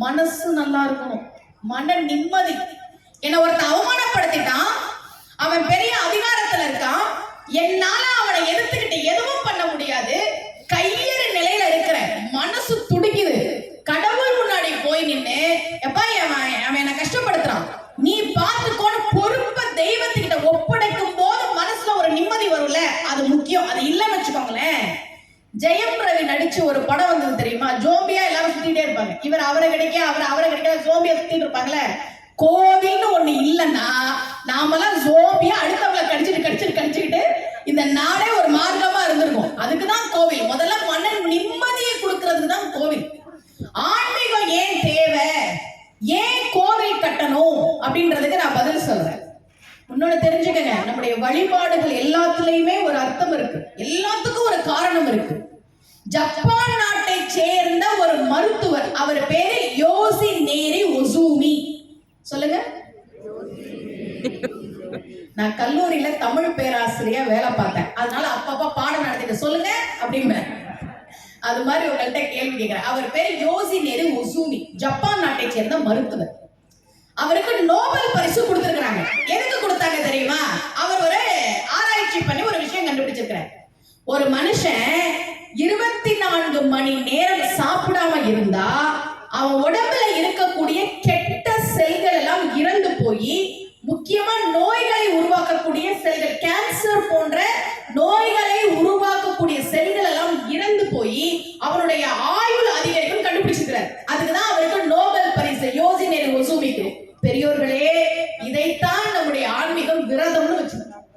மனசு நல்லா இருக்கணும், மன நிம்மதி. என்ன ஒருத்தன் அவமானப்படுத்திட்டான், அவன் பெரிய அதிகாரத்துல இருக்கான், என்னால அவனை எதிர்த்துக்கிட்டு எதுவும் பண்ண முடியாது, கையறு நிலையில இருக்கிற மனசு துடிக்குது. கடவுள் முன்னாடி போய் நின்று எப்பா அவன் என்ன கஷ்டப்படுத்துறான், நீ பார்த்துக்கோன்னு பொறுப்ப தெய்வத்துக்கிட்ட ஒப்படைக்கும் போது மனசுல ஒரு நிம்மதி வரும்ல, அது முக்கியம். அது இல்லைன்னு வச்சுக்கோங்களேன். ஜெயம் ரவி நடிச்சு ஒரு படம் வந்தது தெரியுமா? ஜோம்பியா எல்லாரும் சுத்திட்டே இருப்பாங்க, இவர் அவரை கிடைக்க அவரை கிடைக்க ஜோம்பியா சுத்திட்டு இருப்பாங்களே. கோவில்னு ஒண்ணு இல்லைன்னா நாமெல்லாம் ஜோம்பியா அடுத்தவங்களை கடிச்சுக்கிட்டு இந்த நாடே ஒரு மார்க்கமா இருந்திருக்கும். அதுக்குதான் கோவில். முதல்ல மன நிம்மதியை கொடுக்கறதுக்கு தான் கோவில். ஆன்மீகம் ஏன் தேவை, ஏன் கோவில் கட்டணும் அப்படின்றதுக்கு நான் பதில் சொல்றேன். இன்னொன்னு தெரிஞ்சுக்கங்க, நம்முடைய வழிபாடுகள் எல்லாத்துலயுமே ஒரு அர்த்தம் இருக்கு, எல்லாத்துக்கும் ஒரு காரணம் இருக்கு. ஜப்பான் நாட்டை சேர்ந்த ஒரு மருத்துவர், அவர் பேரு யோசிநேரி ஒசூமி. சொல்லுங்க. நான் கல்லூரியில தமிழ் பேராசிரியா வேலை பார்த்தேன், அதனால அப்பப்ப பாடம் நடத்திட்டு சொல்லுங்க அப்படின்னு அது மாதிரி உங்கள்கிட்ட கேள்வி கேட்கிறேன். அவர் பேரு யோசிநேரி ஒசூமி, ஜப்பான் நாட்டை சேர்ந்த மருத்துவர். அவருக்கு நோபல் பரிசு கொடுத்திருக்கிறாங்க. எதுக்கு கொடுத்தாங்க தெரியுமா? அவர் ஒரு ஆராய்ச்சி பண்ணி ஒரு விஷயம் கண்டுபிடிச்சிருக்கிறார். ஒரு மனுஷன் 24 மணி நேரம் சாப்பிடாம இருந்தா அவன் உடம்புல இருக்கக்கூடிய கெட்ட செல்கள் எல்லாம் இறந்து போய், முக்கியமா நோய்களை உருவாக்கக்கூடிய செல்கள், கேன்சர் போன்ற நோய்களை உருவாக்கக்கூடிய செல்கள் எல்லாம் இறந்து போய் அவனுடைய ஆயுள் அதிகரிக்கும் கண்டுபிடிச்சிருக்கிறார். அதுக்குதான் அவருக்கு நோபல் பரிசு யோசிநேரி ஒசூமிக்கு. பெரியோர்களே, இதைத்தான் நம்முடைய ஆன்மீகம் விரதம்னு வச்சிருக்காங்க.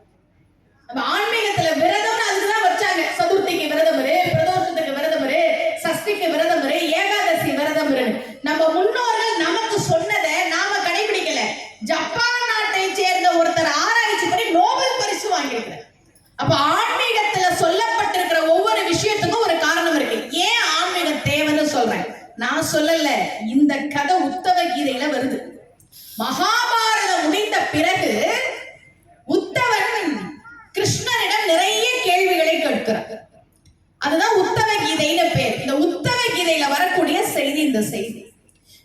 நம்ம ஆன்மீகத்துல விரதம்னு அதுக்குதான் வச்சாங்க. சதுர்த்திக்கு விரதம் இரு, பிரதோஷத்துக்கு விரதம் இரு, சஷ்டிக்கு விரதம் இரு, ஏகாதசி விரதம் இரு. நம்ம முன்னோர்கள் நமக்கு சொன்னதை நாம கடைபிடிக்கல. ஜப்பான் நாட்டை சேர்ந்த ஒருத்தர் ஆராய்ச்சி பண்ணி நோபல் பரிசு வாங்கியிருக்கிறார். அப்ப ஆன்மீகத்துல சொல்லப்பட்டிருக்கிற ஒவ்வொரு விஷயத்துக்கும் ஒரு காரணம் இருக்கு. ஏன் ஆன்மீகம் தேவைன்னு சொல்றேன், நான் சொல்லல, இந்த கதை உத்தவ கீதையில வருது. மகாபாரதம் முடிந்த பிறகு உத்தவன் கிருஷ்ணரிடம் நிறைய கேள்விகளை கேட்கிறார். அதுதான் உத்தவ கீதைன்னு பேர். இந்த உத்தவ கீதையில வரக்கூடிய செய்தி இந்த செய்தி.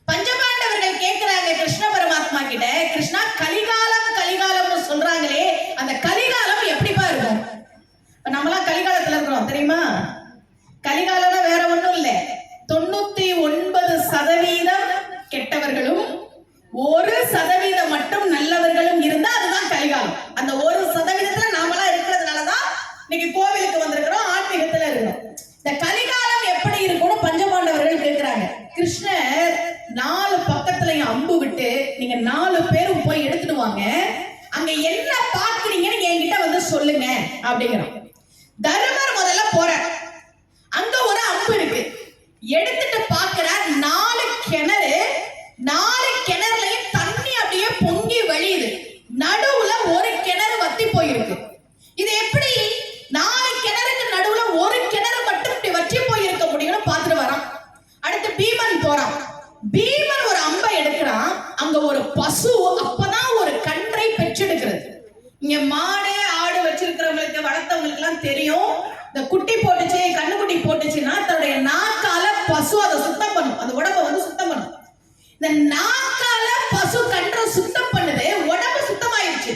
பஞ்சபாண்டவர்கள் கேட்கிறாங்க கிருஷ்ண பரமாத்மா கிட்ட, கிருஷ்ணா கலிகாலம்னு சொல்றாங்களே, அந்த கலிகாலம் எப்படிப்பா இருக்கும்? நம்மளாம் கலிகாலத்துல இருக்கிறோம் தெரியுமா? கலிகாலம்னா வேற ஒண்ணும் இல்லை, 99% கெட்டவர்களும் 1% மட்டும் நல்லவர்களும் இருந்தா அதுதான் கலிகாலம். அந்த 1% நாமெல்லாம் இருக்கிறதுனாலதான் இன்னைக்கு கோவிலுக்கு வந்திருக்கிறோம், ஆன்மீகத்துல இருக்கிறோம். இந்த கலிகாலம் எப்படி இருக்கும்னு பஞ்சபாண்டவர்கள் கேட்கிறாங்க. கிருஷ்ணர் 4 பக்கத்துலயும் அம்பு விட்டு, நீங்க 4 பேரும் போய் எடுத்துட்டு வாங்க, அங்க என்ன பாக்குறீங்கன்னு என்கிட்ட வந்து சொல்லுங்க அப்படிங்கிறான். தர்மர் முதல்ல போற, அங்க ஒரு அம்பு இருக்கு, எடுத்துட்டு பாக்குறார் 4 கிணறு, 4 கிணறுலையும் தண்ணி அப்படியே பொங்கி வழியுது, நடுவுல ஒரு கிணறு வத்தி போயிருக்கு. இது எப்படி 4 கிணறுக்கு நடுவுல ஒரு கிணறு மட்டும் இப்படி வற்றி போயிருக்க முடியும்னு பார்த்துட்டு வரான். அடுத்து பீமன் போறான், பீமன் ஒரு அம்பை எடுக்கிறான், அங்க ஒரு பசு அப்பதான் ஒரு கன்றை பெற்றெடுக்கிறது. இங்க மாடு ஆடு வச்சிருக்கிறவங்களுக்கு வளர்த்தவங்களுக்கு எல்லாம் தெரியும், இந்த குட்டி போட்டுச்சு கண்ணுக்குட்டி போட்டுச்சுன்னா தன்னுடைய நாக்கால பசு அதை சுத்தம் பண்ணும், அந்த உடம்ப வந்து சுத்தம் பண்ணும். இந்த நாக்கால பசு கன்றை சுத்தம் பண்ணுது, உடம்பு சுத்தமாயிருச்சு.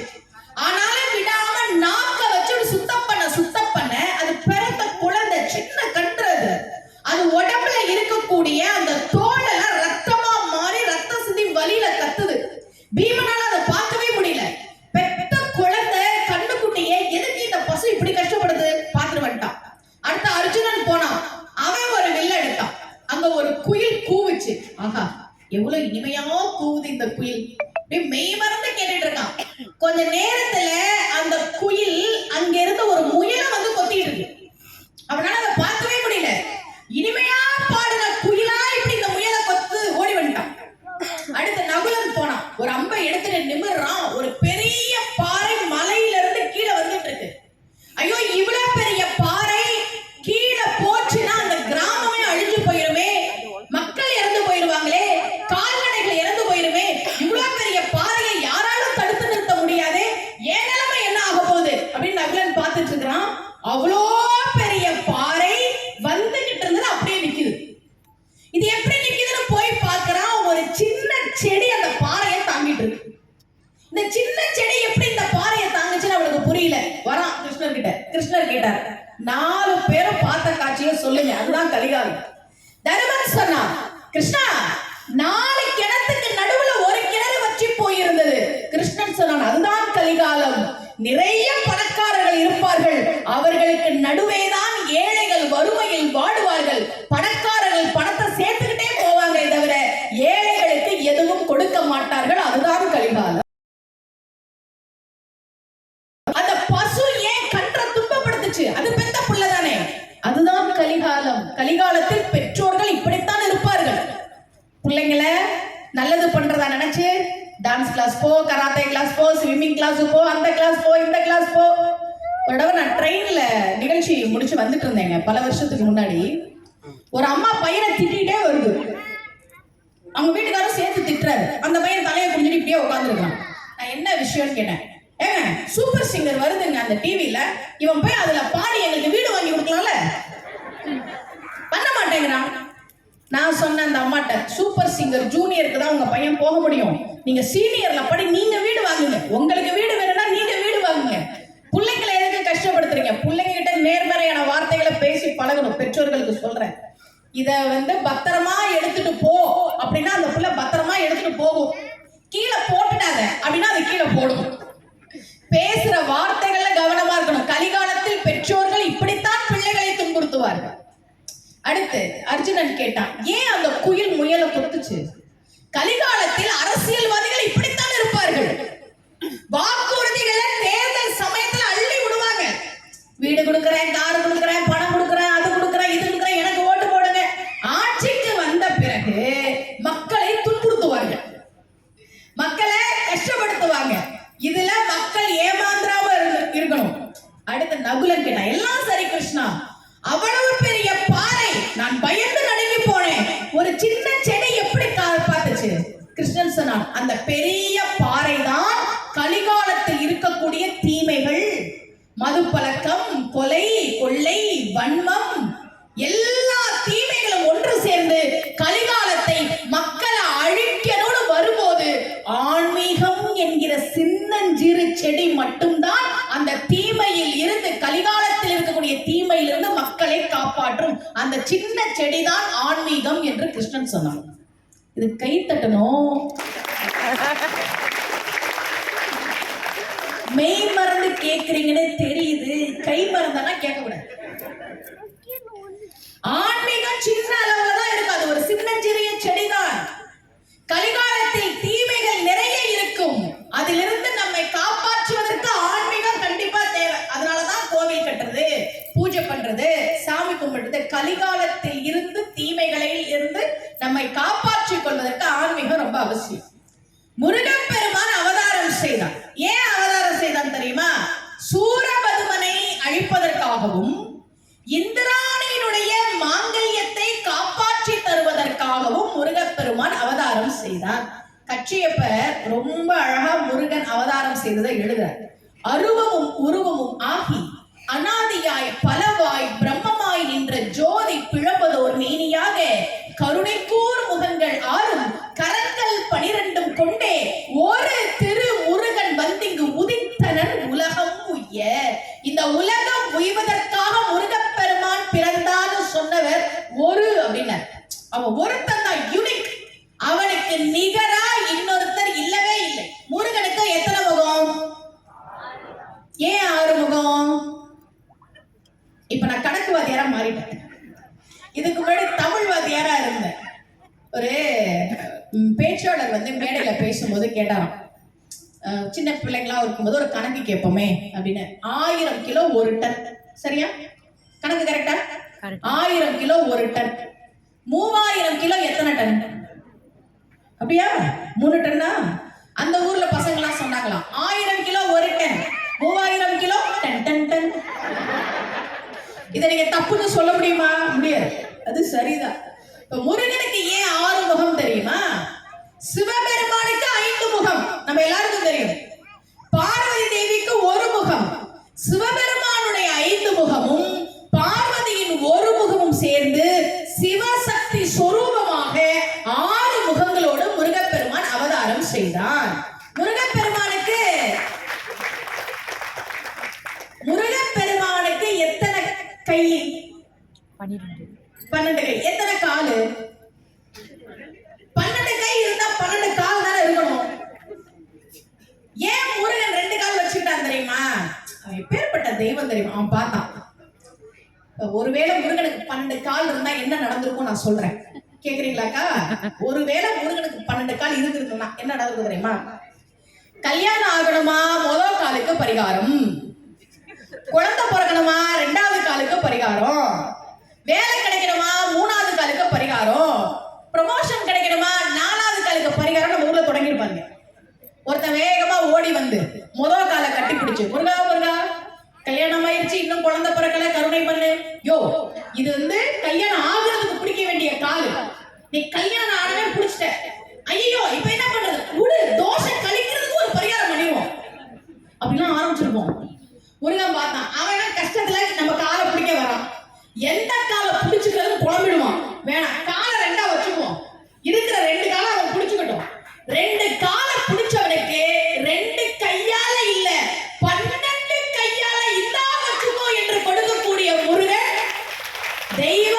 ஆனாலும் விடாம நாக்க வச்சு சுத்தம் பண்ண அது பிறந்த குழந்தை, சின்ன கன்று, அது உடம்புல இருக்கக்கூடிய அந்த தோலெல்லாம் ரத்தமா மாறி ரத்த சிந்தி வலியில கத்துது. பீமனால அதை பார்க்கவே முடியல. பெத்த குழந்தை கண்ணுக்குட்டியே எதுக்கு இந்த பசு இப்படி கஷ்டப்படுது பார்த்துட்டு வந்துட்டான். அடுத்த அர்ஜுனன் போனான், அவன் ஒரு வில்ல எடுத்தான், அங்க ஒரு குயில் கூவுச்சு. ஆஹா, எவ்வளவு இனிமையா கூவுது இந்த குயில், மெய் மறந்து கேட்டுட்டு இருக்கான். கொஞ்ச நேரத்துல அந்த குயில் அங்க இருந்து ஒரு முயலை வந்து கொத்திட்டு இருக்கு. அவனால அதை பார்க்கவே முடியல. இனிமையா பாடுற குயிலா இப்படி இந்த முயலை கொத்து ஓடி வந்துட்டான். அடுத்து நகுலன் போனான், ஒரு அம்பை எடுத்துட்டு நிமிர்றான், ஒரு பெரிய பாறை மலையில இருந்து கீழே வந்துட்டு இருக்கு. ஐயோ, இவ்வளவு பெரிய பாறை கீழே போச்சுன்னா அந்த கிராமமே அழிஞ்சு போயிருமே, மக்கள் இறந்து போயிருவாங்களே, கால்நடைகள் இறந்து போயிருமே, இவ்வளவு பெரிய பாறையை யாராலும் தடுத்து நிறுத்த முடியாது, ஏன் நிலைமை என்ன ஆக போகுது அப்படின்னு நகுலன் பார்த்துட்டு இருக்கிறான். அவ்வளோ பெரிய பாறை இந்த சின்ன செடி எப்படி இந்த பாறையை தாங்குச்சுன்னு அவளுக்கு புரியல. வரான் கிருஷ்ணர் கிட்ட. கிருஷ்ணர் கேட்டார், 4 பேரும் பார்த்த காட்சியை சொல்லுங்க, அதுதான் கலிகாலம். தருமன் சொன்னா, கிருஷ்ணா 4 கிணத்துக்கு நடுவுல ஒரு கிணறு வச்சு போயிருந்தது. கிருஷ்ணன் சொன்னான், அதுதான் கலிகாலம். நிறைய பணக்காரர்கள் இருப்பார்கள், அவர்களுக்கு நடுவேதான் ஏழைகள் வறுமையில் வாடுவார்கள். பணக்காரர்கள் பணத்தை சேர்த்துக்கிட்டே போவாங்க, தவிர ஏழைகளுக்கு எதுவும் கொடுக்க மாட்டார்கள். அதுதான் கலிகாலம். அந்த பசு ஏன் கன்றை துன்பப்படுத்துச்சு? அது பெத்த புள்ளதானே. அதுதான் கலிகாலம். கலிகாலத்தில் பெற்றோர்கள் இப்படித்தான் இருப்பார்கள். பிள்ளைங்கள நல்லது பண்றதா நினைச்சு டான்ஸ் கிளாஸ் போ, கராத்தே கிளாஸ் போ, ஸ்விம்மிங் கிளாஸ் போ, அந்த கிளாஸ் போ, இந்த கிளாஸ் போ. ஒரு தடவை நான் ட்ரெயின்ல நிகழ்ச்சி முடிச்சு வந்துட்டு இருந்தேங்க, பல வருஷத்துக்கு முன்னாடி. ஒரு அம்மா பையனை திட்டிகிட்டே வருது. அவங்க வீட்டுக்காரரும் சேர்த்து திட்டுறாரு. அந்த பையன் தலையை குடிஞ்சிட்டு இப்படியே உட்காந்துருக்கான். நான் என்ன விஷயம்னு கேட்டேன். ஏங்க, சூப்பர் சிங்கர் வருதுங்க அந்த டிவில, இவன் போய் அதுல பாடி எங்களுக்கு வீடு வாங்கி கொடுக்கலாம்ல, பண்ண மாட்டேங்கிறான். நான் சொன்ன அந்த அம்மாட்ட, சூப்பர் சிங்கர் ஜூனியருக்கு தான் உங்க பையன் போக முடியும், நீங்க சீனியர்ல படி, நீங்க வீடு வாங்குங்க. உங்களுக்கு வீடு வேணும்னா நீங்க வீடு வாங்குங்க. பிள்ளைங்களை எதுக்கு கஷ்டப்படுத்துறீங்க? பிள்ளைங்க கிட்ட நேர்மறையான வார்த்தைகளை பேசி பழகணும். பெற்றோர்களுக்கு சொல்றேன், இத பத்திரமா எடுத்துட்டு போ அப்படின்னா அந்த பிள்ளை பத்திரமா எடுத்துட்டு போகும். கீழே போட்டுட்டாத அப்படின்னா அது கீழே போடும். பேசுற வார்த்தைகள்ல கவனமா இருக்கணும். கலிகாலத்தில் பெற்றோர்கள் இப்படித்தான் பிள்ளைகளை துன்புறுத்துவார்கள். அடுத்து அர்ஜுனன் கேட்டான், ஏன் அந்த குயில் முயலை கொத்துச்சு? கலிகாலத்தில் அரசியல்வாதிகள் இப்படித்தான் இருப்பார்கள். வாக்குறுதிகளை தேர்தல் சமயத்துல அள்ளி விடுவாங்க. வீடு கொடுக்கறேன், கார் கொடுக்கறேன், பணம் கொடுக்கறேன், அது கொடுக்கறேன், இது கொடுக்கறேன், எனக்கு ஓட்டு போடுங்க. ஆட்சிக்கு வந்த பிறகு மக்களை துன்புறுத்துவார்கள், மக்களை கஷ்டப்படுத்துவாங்க. இதுல மக்கள் ஏமாந்திராம இருக்கணும். அடுத்து நகுலன் கேட்டா, எல்லாம் சரி கிருஷ்ணா, அவ்வளவு பெரிய பாறை, நான் பயந்து நடுங்கி போனேன், ஒரு சின்ன செடி எப்படி பார்த்துச்சு? கிருஷ்ணன் சொன்னான், அந்த பெரிய பாறை தான் கலிகாலத்தில் இருக்கக்கூடிய தீமைகள். மது பழக்கம், கொலை, கொள்ளை, வன்மம், எல்லா தீமைகளும் ஒன்று சேர்ந்து கலிகாலத்தை மக்களை அழிக்கணும்னு வரும்போது ஆன்மீகம் என்கிற சின்னஞ்சிறு செடி மட்டும்தான் அந்த தீமையில் இருந்து, கலிகாலத்தில் இருக்கக்கூடிய தீமையிலிருந்து மக்களை காப்பாற்றும். அந்த சின்ன செடிதான் ஆன்மீகம் என்று கிருஷ்ணன் சொன்னான். இது கை தட்டணும். மெய் மறந்து கேட்கிறீங்கன்னு தெரியுது, கை மறந்தானா கேட்க கூடாது. ஆன்மீகம் சின்ன அளவுல தான் இருக்கு, அது ஒரு சின்னஞ்சிறிய செடிதான். கலிகாலத்தில் தீமைகள் நிறைய இருக்கும், அதிலிருந்து நம்மை காப்பாற்றுவதற்கு ஆன்மீகம் கண்டிப்பா தேவை. அதனாலதான் கோவில் கட்டுறது, பூஜை பண்றது, சாமி கும்பிடுறது. கலிகாலத்தில் இருந்து தீமைகளில் இருந்து நம்மை காப்பாற்றிக் கொள்வதற்கு ஆன்மீகம் ரொம்ப அவசியம். முருகப்பெருமான் அவதாரம் செய்தான். ஏன் அவதாரம் செய்தான் தெரியுமா? சூரபதுமனை அழிப்பதற்காகவும் இந்திராணியினுடைய மாங்கல்யத்தை காப்பாற்றி தருவதற்காகவும் முருகப்பெருமான் அவதாரம் செய்தார். கச்சியப்பர் ரொம்ப அழகா முருகன் அவதாரம் செய்ததை எழுதுறார். அருவமும் உருவமும் ஆகி அனாதியாய் பலவாய் பிரம்மமாய் நின்ற ஜோதி பிளப்பதோர் மேனியாக கருணைக்கூர் முகங்கள் 6 கரங்கள் 12 கொண்டே ஒரு திரு முருகன் வந்திங்கு உதித்தனன் உலகம் உய்ய. இந்த உலகம் உய்வதற்காக முருகப்பெருமான் பிறந்தான்னு சொன்னவர் ஒரு அப்படின்னார். அவன் ஒருத்தன் தான் யூனிக், அவனுக்கு நிகரா இன்னொருத்தர் இல்லவே இல்லை. முருகனுக்கு எத்தனை முகம்? ஏன் 6 முகம்? இப்ப நான் கணக்கு வாத்தியாரா மாறிட்டேன். இதுக்கு முன்னாடி தமிழ் வாத்தியாரா இருந்தேன். ஒரு பேச்சாளர் மேடையில பேசும்போது கேட்டாராம், சின்ன பிள்ளைங்களா இருக்கும்போது ஒரு கணக்கு கேட்போமே அப்படின்னு. 1000 கிலோ 1 டன். சரியா? கணக்கு கரெக்டா? 1000 கிலோ 1 டன். 3000 கிலோ எத்தனை டன்? அப்படியா? 3 டன்னா? அந்த ஊர்ல பசங்க எல்லாம் சொன்னாங்களாம், 1000 kilo 1 ton, 3000 kilo ton ton ton. இதை நீங்க தப்புன்னு சொல்ல முடியுமா? முடியாது. அது சரிதான். இப்ப முருகனுக்கு ஏன் 6 முகம் தெரியுமா? சிவபெருமானுக்கு 5 முகம், நம்ம எல்லாருக்கும் தெரியும். பார்வதி தேவிக்கு 1 முகம். சிவபெருமானுடைய 5 முகமும் பார்வதியின் 1 முகமும் சேர்ந்து சிவசக்தி சொரூபமாக 6 முகங்களோடு முருகப்பெருமான் அவதாரம் செய்தார். முருகப்பெருமானுக்கு கை? 12 கை. எத்தனை காலு? 12 கை இருந்தா 12 கால் தானே இருக்கணும். ஏன் முருகன் 2 கால் வச்சுக்கிட்டான் தெரியுமா? அவன் எப்பேற்பட்ட தெய்வம் தெரியுமா? அவன் பார்த்தான், ஒருவேளை முருகனுக்கு 12 கால் இருந்தா என்ன நடந்திருக்கும் நான் சொல்றேன், கேக்குறீங்களாக்கா? ஒருவேளை முருகனுக்கு 12 கால் இருந்திருக்குன்னா என்ன நடந்திருக்கும் தெரியுமா? கல்யாணம் ஆகணுமா முதல் காலுக்கு பரிகாரம், குழந்தை பிறக்கணுமா 2வது காலுக்கு பரிகாரம், வேலை கிடைக்கணுமா 3வது காலுக்கு பரிகாரம், ப்ரமோஷன் கிடைக்கணுமா 4வது காலுக்கு பரிகாரம். நம்ம ஊர்ல தொடங்கிருப்பாங்க. ஒருத்தன் வேகமா ஓடி வந்து முதல் காலை கட்டி பிடிச்சு, முருகா முருகா கல்யாணம் ஆயிடுச்சு, இன்னும் குழந்தை பிறக்கல, கருணை பண்ணு. யோ, இது வந்து கல்யாணம் ஆகுறதுக்கு பிடிக்க வேண்டிய காலு, நீ கல்யாணம் ஆனவே பிடிச்சிட்ட. ஐயோ, இப்ப என்ன பண்றது? விடு, தோஷை கழிக்கிறதுக்கு ஒரு பரிகாரம் பண்ணிடுவோம் அப்படிலாம் ஆரம்பிச்சிருப்போம். முருகன் பார்த்தான், அவன் கஷ்டத்துல நம்ம காலை பிடிக்க வரான். எந்த காலை பிடிச்சுக்கிறது குழம்பிடுவான். வேணாம், காலை 2ஆ வச்சுக்குவோம். இருக்கிற 2 காலை அவன் பிடிச்சுக்கிட்டோம். 2 காலை பிடிச்சவனுக்கு 2 கையால இல்ல 12 கையால இந்தா வச்சுக்கோ என்று கொடுக்கக்கூடிய முருகன் தெய்வ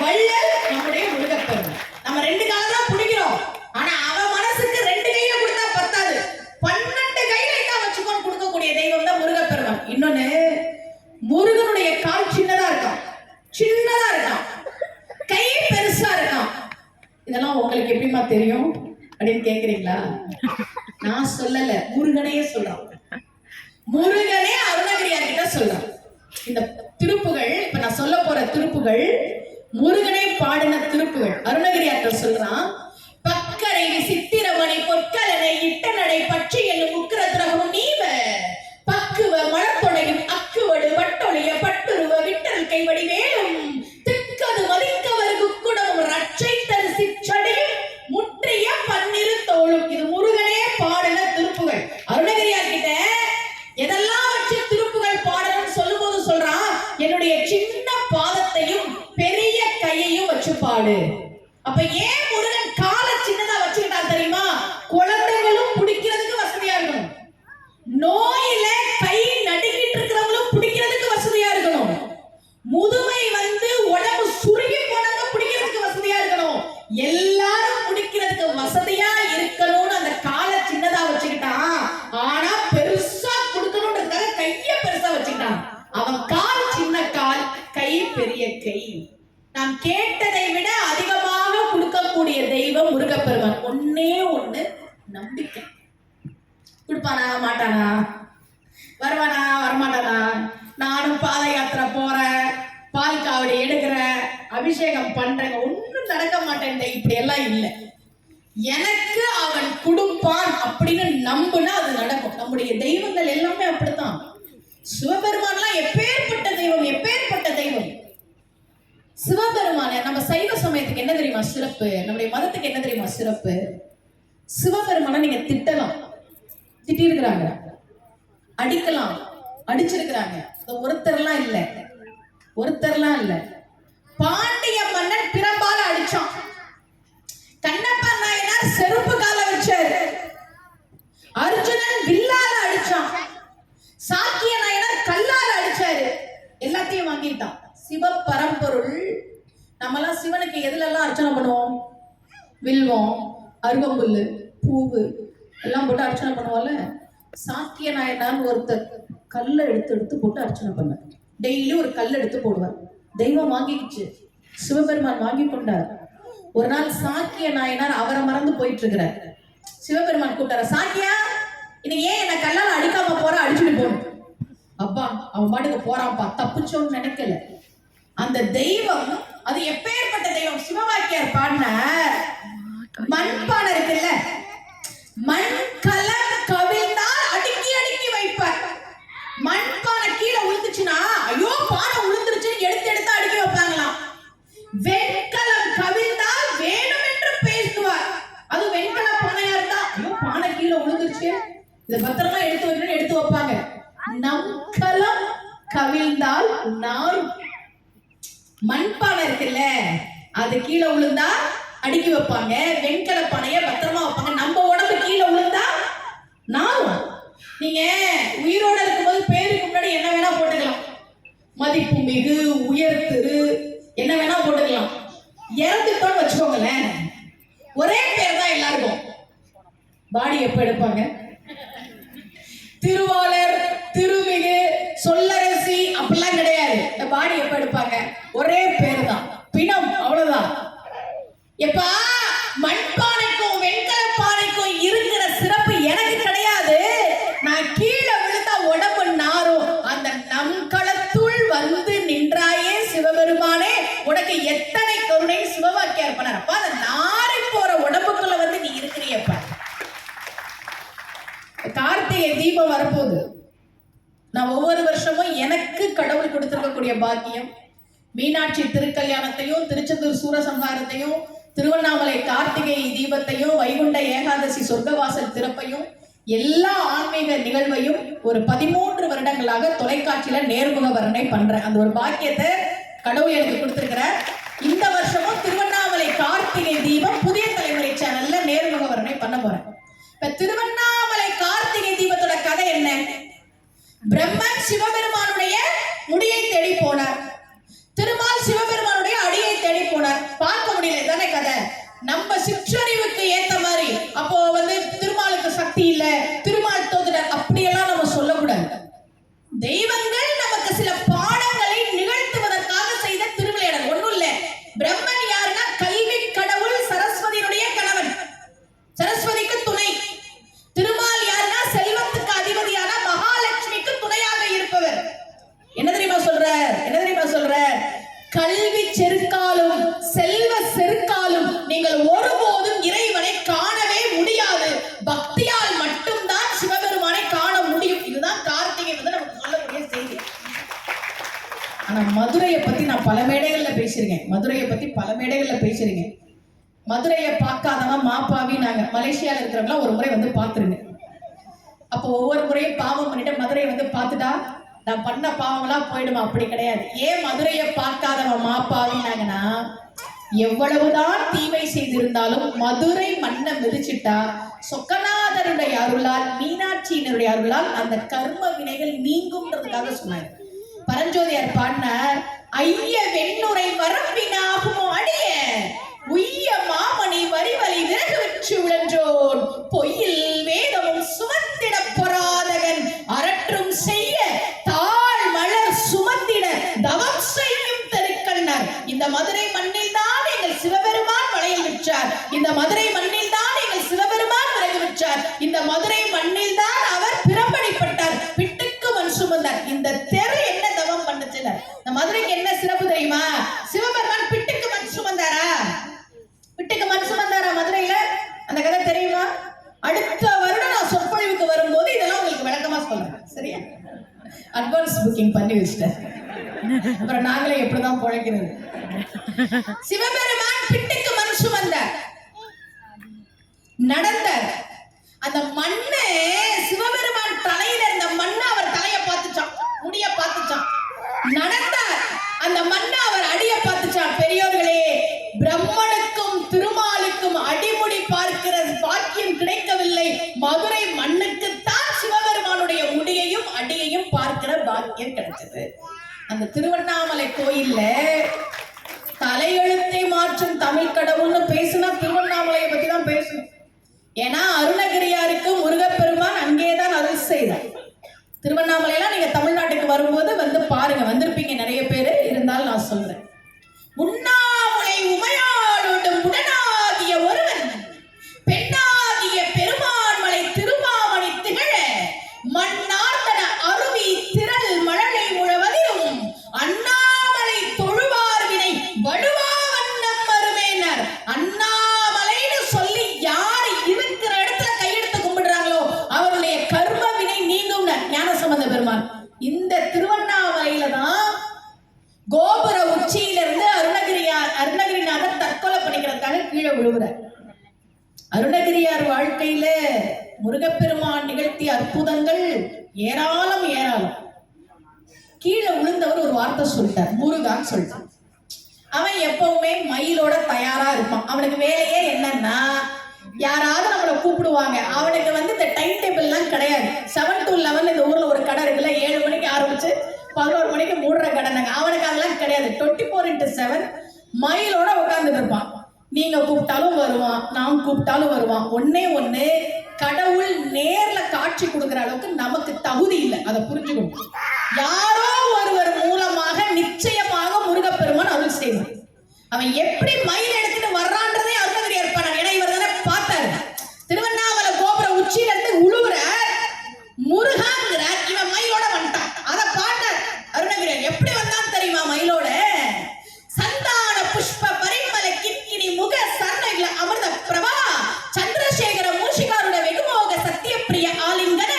வள்ளல் நம்முடைய முருகப்பெருமான். நம்ம 2 காலை தான் பிடிக்கிறோம். ஆனா அவன் மனசுக்கு 2 கையில கொடுத்தா பத்தாது, 12 கையில இந்தா வச்சுக்கோன்னு கொடுக்கக்கூடிய தெய்வம் தான் முருகப்பெருமான். இன்னொன்னு, முருகனுடைய கால் சின்னதா இருக்கான், சின்னதா இருக்கான், கை பெருசா இருக்கான். இதெல்லாம் உங்களுக்கு எப்படிமா தெரியும் அப்படின்னு கேக்குறீங்களா? நான் சொல்லல, முருகனே சொல்றான். முருகனே அருணகிரியார் கிட்ட சொல்றான். இந்த திருப்புகள், இப்ப நான் சொல்ல போற திருப்புகள் முருகனே பாடின திருப்புகள். அருணகிரியார் சொல்றான், பக்கரை சித்திரமணி பொற்கலனை இட்ட நடை பற்றி என்னும் முக்கிர திரகமும் நீவ பக்குவ மலத்தொடையும் அக்குவடு வட்டொழிய பட்டுருவ விட்டல் கைவடி வேலும் திக்கது மதிக்கவர் குக்குடமும் ரட்சை தரிசி சடையும் முற்றிய பன்னிரு தோளும். இது முருகனே பாடின திருப்புகள். அருணகிரியார் கிட்ட எதெல்லாம் வச்சு திருப்புகள் பாடணும்னு சொல்லும் போது சொல்றான், என்னுடைய சின்ன பாதத்தையும் பெரிய கையையும் வச்சு பாடு. அப்ப ஏன் முருகன் காலை சின்னதா வச்சுக்கிட்டா தெரியுமா? குழந்தைகளும் பிடிக்கிறதுக்கு வசதியா இருக்கணும், நோயில கை நடுங்கிட்டு இருக்கிறவங்களும் பிடிக்கிறதுக்கு வசதியா இருக்கணும், முதுமை வந்து உடம்பு சுருங்கி போனவங்க பிடிக்கிறதுக்கு வசதியா இருக்கணும், எல்லாரும் பிடிக்கிறதுக்கு வசதியா இருக்கணும்னு அந்த காலை சின்னதா வச்சுக்கிட்டான். ஆனா பெருசா கொடுக்கணும்ன்றதுக்காக கைய பெருசா வச்சுக்கிட்டான். அவன் கால் சின்ன கால், கை பெரிய கை. நாம் கேட்டதை விட அதிகமாக கொடுக்கக்கூடிய தெய்வம் முருகப்பெருமான். ஒன்னே ஒண்ணு, நம்பிக்கை. கொடுப்பானா மாட்டானா, வருவானா வரமாட்டானா, நானும் பாத யாத்திரை போறேன், பால் காவடி எடுக்கிறேன், அபிஷேகம் பண்றேன், ஒன்னும் நடக்க மாட்டேன், இப்படி எல்லாம் இல்லை. எனக்கு அவன் கொடுப்பான் அப்படின்னு நம்புனா அது நடக்கும். நம்முடைய தெய்வங்கள் எல்லாமே அப்படித்தான். சிவபெருமான்லாம் எப்பேற்பட்ட தெய்வம், எப்பேற்பட்ட தெய்வம் சிவபெருமான. நம்ம சைவ சமயத்துக்கு என்ன தெரியுமா சிறப்பு? நம்முடைய மதத்துக்கு என்ன தெரியுமா சிறப்பு? சிவபெருமான நீங்க திட்டலாம், திட்டிருக்கிறாங்க, அடிக்கலாம், அடிச்சிருக்கிறாங்க, ஒருத்தர்லாம் இல்ல, ஒருத்தர்லாம் இல்ல. பாண்டிய மன்னன் பிரம்பால அடிச்சான், கண்ணப்ப நாயனார் செருப்பு கால வச்சாரு, அர்ஜுனன் வில்லால அடிச்சான், சாக்கிய நாயனார் கல்லால அடிச்சாரு, எல்லாத்தையும் வாங்கிட்டான். சிவ பரம்பொருள். நம்மலாம் சிவனுக்கு எதுலெல்லாம் அர்ச்சனை பண்ணுவோம்? வில்வம், அருகம்புல்லு, பூவு எல்லாம் போட்டு அர்ச்சனை பண்ணுவோம்ல. சாக்கிய நாயனார் ஒருத்தர் கல்லை எடுத்து எடுத்து போட்டு அர்ச்சனை பண்ண, டெய்லி ஒரு கல் எடுத்து போடுவார். தெய்வம் வாங்கிக்கிச்சு, சிவபெருமான் வாங்கி கொண்டார். ஒரு நாள் சாக்கிய நாயனார் அவரை மறந்து போயிட்டு இருக்கிறார். சிவபெருமான் கூப்பிட்டார, சாக்கியா இன்னைக்கு ஏன் என்ன கல்லால அடிக்காம போற, அடிச்சுட்டு போகணும். அப்பா அவன் பாட்டுக்கு போறான்ப்பா, தப்புச்சோன்னு நினைக்கல. அந்த தெய்வம் அது எப்பேற்பட்ட தெய்வம்? சிவவாக்கியார் பாடின மண்பானை இருக்குல்ல, மண்கலம் கவிழ்ந்தால் அடுக்கி அடுக்கி வைப்பார். மண்பானை கீழே உளுந்துச்சுன்னா ஐயோ பானை உளுந்துருச்சுன்னு எடுத்து எடுத்து அடுக்கி வைப்பாங்களாம். வெண்கலம் கவிழ்ந்தால் வேணும் என்று பேசுவார். அது வெண்கல பானையா இருந்தா ஐயோ பானை கீழே உளுந்துருச்சு, இதை பத்திரமா எடுத்து வைக்கணும்னு எடுத்து வைப்பாங்க. நம் கலம் கவிழ்ந்தால் நாரும். மண்பானை இருக்குல்ல, அது கீழே விழுந்தா அடுக்கி வைப்பாங்க, வெண்கல பானைய பத்திரமா வைப்பாங்க. நம்ம உடம்பு கீழே விழுந்தா நாரும். நீங்க உயிரோட இருக்கும்போது பேருக்கு முன்னாடி என்ன வேணா போட்டுக்கலாம், மதிப்பு மிகு உயர் திரு, என்ன வேணா போட்டுக்கலாம். இறந்துட்டோம்னு வச்சுக்கோங்களேன், ஒரே பேர் தான் எல்லாருக்கும். பாடி எப்ப எடுப்பாங்க? திருவாளர், திருமிகு, சொல்லரசி அப்படிலாம் கிடையாது. இந்த பாடி எப்ப எடுப்பாங்க? ஒரே பேர் தான், பிணம், அவ்வளவுதான். எப்பா மண்பானைக்கும் வெண்கல பானைக்கும் இருக்கிற சிறப்பு எனக்கு கிடையாது. நான் கீழே விழுந்தா உடம்பு நாரும். அந்த நம் களத்துள் வந்து நின்றாயே சிவபெருமானே, உனக்கு எத்தனை கருணை சிவவாக்கியார் பண்ணாரப்பா. அந்த நாரை போற உடம்புக்குள்ள வந்து நீ இருக்கிறியப்பா. கார்த்திகை தீபம் வரப்போகுது. நான் ஒவ்வொரு வருஷமும் எனக்கு கடவுள் கொடுத்திருக்கக்கூடிய பாக்கியம், மீனாட்சி திருக்கல்யாணத்தையும், திருச்செந்தூர் சூரசம்ஹாரத்தையும், திருவண்ணாமலை கார்த்திகை தீபத்தையும், வைகுண்ட ஏகாதசி சொர்க்கவாசல் திறப்பையும், எல்லா ஆன்மீக நிகழ்வையும் ஒரு 13 வருடங்களாக தொலைக்காட்சியில நேர்முக வர்ணனை பண்றேன். அந்த ஒரு பாக்கியத்தை கடவுள் எனக்கு கொடுத்திருக்கிறார். இந்த வருஷமும் திருவண்ணாமலை கார்த்திகை தீபம் புதிய தலைமுறை சேனல்ல நேர்முக வர்ணனை பண்ண போறேன். இப்ப திருவண்ணாமலை கார்த்திகை தீபத்தோட கதை என்ன? பிரம்மன் சிவபெருமானுடைய முடியை தேடி போனார், திருமால் சிவபெருமானுடைய அடியை தேடி போனார். பார்க்க முடியல, தானே கதை. நம்ம சிற்றறிவுக்கு ஏத்த மாதிரி அப்போ வந்து திருமாலுக்கு சக்தி இல்ல, திருமால் தோத்துட்டார் அப்படியெல்லாம் நம்ம சொல்லக்கூடாது. தெய்வங்கள் நமக்கு சில பாடங்களை நிகழ்த்துவதற்காக செய்த திருவிளையாடல். ஒண்ணும் இல்ல, பிரம்மன் யாருன்னா கல்வி கடவுள், சரஸ்வதியினுடைய கணவன், சரஸ்வதிக்கு துணை. திருமால் யாருன்னா செல்வத்துக்கு அதிபதியான மகாலட்சுமிக்கு துணையாக இருப்பவர். என்ன தெரியுமா சொல்ற? என்ன தெரியுமா சொல்ற? கல்வி செருக்காலும் செல்வ செருக்காலும் நீங்கள் ஒருபோதும் இறைவனை காணவே முடியாது. பக்தியால் மட்டும்தான் சிவபெருமானை காண முடியும். இதுதான் கார்த்திகை வந்து நமக்கு சொல்லக்கூடிய செய்தி. ஆனா மதுரையை பத்தி நான் பல மேடைகள்ல பேசிருக்கேன். மதுரையை பத்தி பல மேடைகள்ல பேசிருக்கேன். மதுரையை பார்க்காதவன் மாப்பாவி. நாங்க மலேசியால இருக்கிறவங்களாம் ஒரு முறை வந்து பார்த்துருங்க. அப்போ ஒவ்வொரு முறையும் பாவம் பண்ணிட்டு மதுரையை வந்து பார்த்துட்டா நான் பண்ண பாவங்களா போயிடுமா? அப்படி கிடையாது. ஏன் மதுரையை பார்க்காதவன் மாப்பாவினாங்கன்னா, எவ்வளவுதான் தீமை செய்திருந்தாலும் மதுரை மண்ணை மிதிச்சிட்டா சொக்கநாதருடைய அருளால், மீனாட்சியினுடைய அருளால் அந்த கர்ம வினைகள் நீங்கும்ன்றதுக்காக சொன்னாங்க. பரஞ்சோதியார் பாடினார், ஐய வெண்ணுரை வரம்பினாகுமோ அடிய உய்ய மாமணி வரிவலி விறகு வச்சு உழன்றோன் பொய்யில் வேதமும் சுமந்திட பொறாதகன் அரற்றும் செய்ய தாழ் மலர் சுமந்திட தவம் செய்யும் தெருக்கண்ணர். இந்த மதுரை மண்ணில் தான் எங்கள் சிவபெருமான் வளையல் விற்றார். இந்த மதுரை மண்ணில் தான் எங்கள் சிவபெருமான் விறகு விற்றார். இந்த மதுரை மண்ணில் தான் அவர் பிரம்படிப்பட்டார், பிட்டுக்கு மண் சுமந்தார். இந்த தெரு என்ன தவம் பண்ணுச்சுனர்? இந்த மதுரைக்கு என்ன சிறப்பு தெரியுமா? சிவபெருமான் பிட்டுக்கு மண் சுமந்தாரா? பிட்டுக்கு மண் சுமந்தாரா மதுரையில? அந்த கதை தெரியுமா? அடுத்த வருடம் நான் சொற்பொழிவுக்கு வரும்போது இதெல்லாம் உங்களுக்கு விளக்கமா சொல்றேன். சரியா? அட்வான்ஸ் புக்கிங் பண்ணி வச்சிட்டேன். அப்புறம் நாங்களே எப்படிதான் பொழைக்கிறது. சிவபெருமான் பிட்டுக்கு மண் சுமந்தார், நடந்தார். அந்த மண்ணு சிவபெருமான் தலையில இருந்த மண்ணு அவர் தலைய பார்த்துச்சான், முடிய பார்த்துச்சான். நடந்தார், அந்த மண்ணு அவர் அடிய பார்த்துச்சான். பெரியோர்களே, பிரம்மனுக்கும் திருமாலுக்கும் அடிமுடி பார்க்கிற பாக்கியம் கிடைக்கவில்லை. மதுரை மண்ணுக்குத்தான் சிவபெருமானுடைய முடியையும் அடியையும் பார்க்கிற பாக்கியம் கிடைச்சது. அந்த திருவண்ணாமலை கோயில்ல தலையெழுத்தை மாற்றும் தமிழ் கடவுள்னு பேசுனா திருவண்ணாமலையை பத்தி தான் பேசணும். ஏன்னா அருணகிரியாருக்கு முருகப்பெருமான் அங்கேதான் அருள் செய்தார். திருவண்ணாமலையெல்லாம் நீங்க தமிழ்நாட்டுக்கு வரும்போது வந்து பாருங்க, வந்திருப்பீங்க நிறைய பேரு, இருந்தாலும் நான் சொல்றேன். உண்ணாமுலை உமையாளோடு உடனாகிய ஒருவன் பெண்ணாகிய பெருமான்மலை திருமாமணி திகழ மண்ணார்த்தன அருவி திரள் மழலை முழவதிலும் அண்ணாமலை தொழுவார்வினை வடுவா வண்ணம் வருமேனர். அண்ணாமலைன்னு சொல்லி யார் இருக்கிற இடத்துல கையெடுத்து கும்பிடுறாங்களோ அவருடைய கர்ம வினை நீங்கும் ஞானசம்பந்த பெருமான். இந்த திருவண்ணாமலையில தான் கோபுர உச்சியிலிருந்து அருணகிரிநாதர் தற்கொலை பண்ணிக்கிறதுக்காக கீழே விழுகிறார். அருணகிரியார் வாழ்க்கையில முருகப்பெருமான் நிகழ்த்திய அற்புதங்கள் ஏராளம் ஏராளம். கீழே விழுந்தவர் ஒரு வார்த்தை சொல்லிட்டார், முருகான்னு சொல்லிட்டார். அவன் எப்பவுமே மயிலோட தயாரா இருப்பான். அவனுக்கு வேலையே என்னன்னா, யாராவது நம்மளை கூப்பிடுவாங்க. அவனுக்கு வந்து இந்த டைம் டேபிள் எல்லாம் கிடையாது. 7 to 11 இந்த ஊர்ல ஒரு கடை இருக்குல்ல, 7 மணிக்கு ஆரம்பிச்சு 11 மணிக்கு மூடுற கடனாங்க. அவனுக்கு அதெல்லாம் கிடையாது. 24x7 மயிலோட உட்கார்ந்துட்டு இருப்பான். நீங்க கூப்பிட்டாலும் வருவான், நான் கூப்பிட்டாலும் வருவான். ஒண்ணு கடவுள் நேர்ல காட்சி கொடுக்கிற அளவுக்கு நமக்கு தகுதி இல்லை. அதை புரிஞ்சுக்கணும். யாரோ ஒருவர் மூலமாக நிச்சயமாக முருகப்பெருமான் அருள் செய்வார். அவன் எப்படி மயில் எடுத்துட்டு வர்றான்றதே அருணகிரி ஏற்பாடு. ஏன்னா இவர் தானே பார்த்தாரு. திருவண்ணாமலை கோபுர உச்சியில இருந்து உழுவுற முருகாங்கிற இவன் மயிலோட வந்துட்டான். அதை பார்த்தார் அருணகிரி. எப்படி வந்தான் தெரியுமா? மயிலோட சந்தான புஷ்ப பரிமள கிண்கிணி முக சர்ண அமிர்த பிரபா சந்திரசேகர மூஷிகாருட வெகுமோக சத்தியப்பிரிய ஆலிங்கன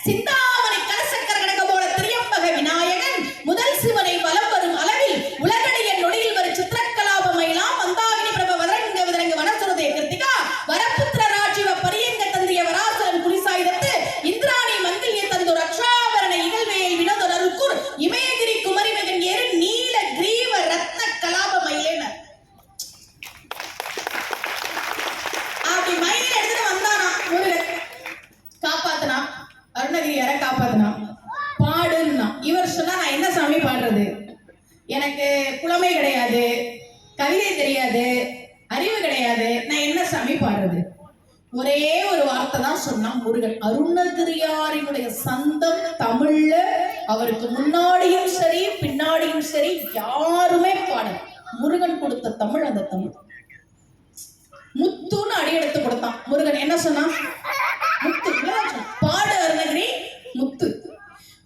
சிந்தாமணி கலசக்கர கடக போல திரியம்பக விநாயகன் முதல் சிவனை வலம் வரும் அளவில் உலகடைய நொடியில் வரும் சித்திரக்கலாப மயிலாம் மந்தாகினி பிரப வதரங்க விதரங்க வனசுரதே கிருத்திகா வரப்புத்திர ராஜீவ பரியங்க தந்திய வராசரன் குலிசாயுதத்து இந்திராணி மங்கிலிய தந்து ரக்ஷாபரண இகழ்வேல் வினோதருக்குர் இமயகிரி குமரி மகன் ஏறு நீல கிரீவ ரத்ன கலாப மயிலேன. அப்படி மயில் எடுத்துட்டு வந்தானா முருகன். காப்பாத்தினா அருணகிரியார காப்பாத்தினா. பாடுன்னா இவர் சொன்னா, நான் என்ன சாமி பாடுறது? எனக்கு புலமை கிடையாது, கவிதை தெரியாது, அறிவு கிடையாது, நான் என்ன சாமி பாடுறது? ஒரே ஒரு வார்த்தை தான் சொன்னான் முருகன். அருணகிரியாரினுடைய சந்தம் தமிழ்ல அவருக்கு முன்னாடியும் சரி பின்னாடியும் சரி யாருமே பாட. முருகன் கொடுத்த தமிழ் அந்த தமிழ். முத்துன்னு அடி எடுத்து கொடுத்தான் முருகன். என்ன சொன்னான்? முத்து. பாடு அருணகிரி முத்து.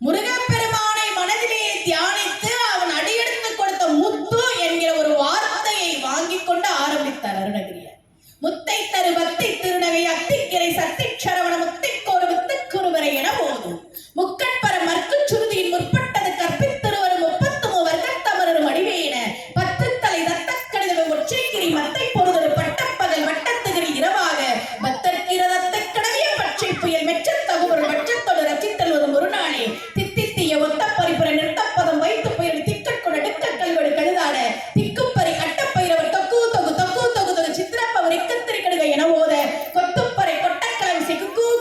முருகப்பெருமானை மனதிலே தியானித்து அவன் அடியெடுத்து கொடுத்த முத்து என்கிற ஒரு வார்த்தையை வாங்கி கொண்டு ஆரம்பித்தார் அருணகிரியார். முத்தை தரு பக்தி திருநகை அத்திக்கிரை சத்தி சரவண முத்திக்கோரு முத்துக்குருவரை என போதும் முக்கட்பர மற்கு சுருதியின் முற்பட்டது கற்பித்திருவரும் 33 வர்க்கத்தமரும் அடிவேன 10 தலை தத்தக்கடித ஒற்றைக்கிரி மத்தை பொறுதொரு பட்டப்பகல் வட்டத்துகிரி இரவாக பத்தற்கிரதத்தை கடவிய பச்சை புயல் மெச்சத் தகுபொருள் பட்சத்தோடு ரச்சித்தல் ஒரு முருநாளே தித்தித்திய ஒத்த பரிபுர நிறுத்தப்பதம் வைத்து புயல் திக்கட்கொண்ட டிக்க கல்வடு கழுதாட திக்குப்பறி அட்டப்பயிரவர் தொக்கு தொகு தொக்கு தொகு தொகு சித்திரப்பவர் இக்கத்திரி கடுக என ஓத கொத்துப்பறை கொட்டக்கலம் சிக்கு குகு